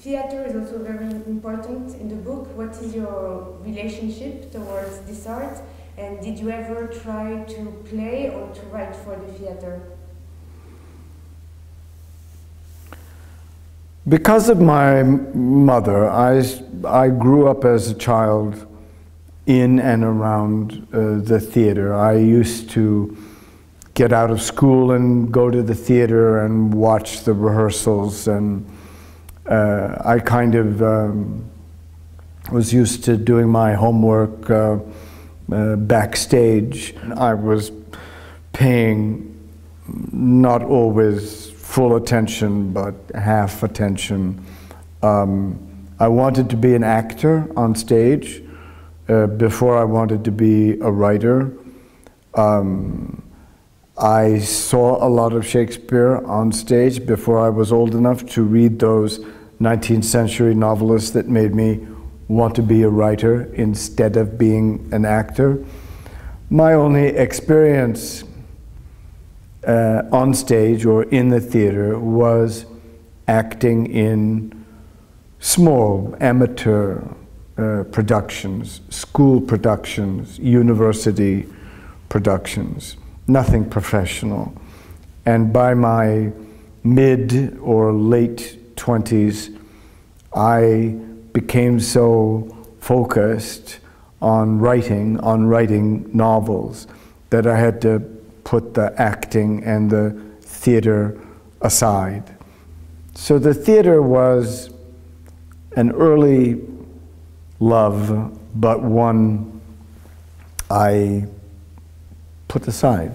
theater is also very important in the book. What is your relationship towards this art? And did you ever try to play or to write for the theater? Because of my mother, I grew up as a child in and around the theater. I used to get out of school and go to the theater and watch the rehearsals, and I kind of was used to doing my homework backstage. I was paying not always full attention, but half attention. I wanted to be an actor on stage before I wanted to be a writer. I saw a lot of Shakespeare on stage before I was old enough to read those 19th century novelists that made me want to be a writer instead of being an actor. My only experience on stage or in the theater was acting in small amateur productions, school productions, university productions, nothing professional. And by my mid or late 20s, I became so focused on writing novels, that I had to put the acting and the theater aside. So the theater was an early love, but one I put aside.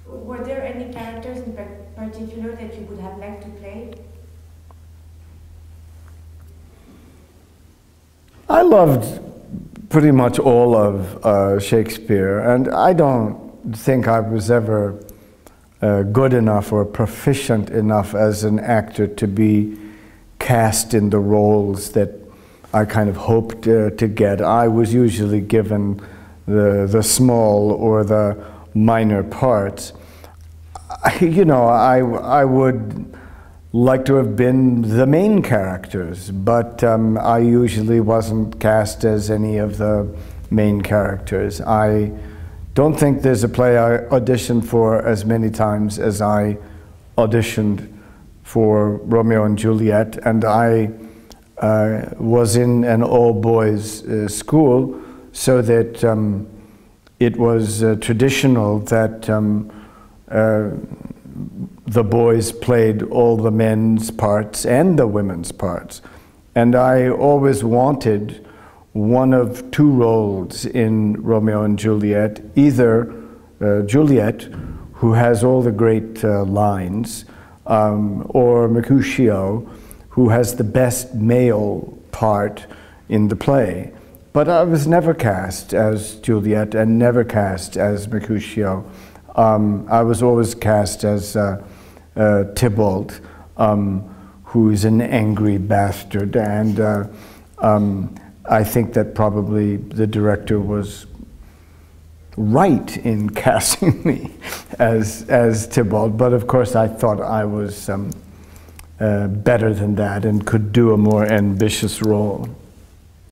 Were there any characters in particular that you would have liked to play? I loved pretty much all of Shakespeare, and I don't think I was ever good enough or proficient enough as an actor to be cast in the roles that I kind of hoped to get. I was usually given the small or the minor parts. You know, I would like to have been the main characters, but I usually wasn't cast as any of the main characters. I don't think there's a play I auditioned for as many times as I auditioned for Romeo and Juliet, and I was in an all-boys school, so that it was traditional that the boys played all the men's parts and the women's parts. And I always wanted one of two roles in Romeo and Juliet, either Juliet, who has all the great lines, or Mercutio, who has the best male part in the play. But I was never cast as Juliet and never cast as Mercutio. I was always cast as Tybalt, who's an angry bastard, and I think that probably the director was right in casting me as Tybalt, but of course I thought I was better than that and could do a more ambitious role.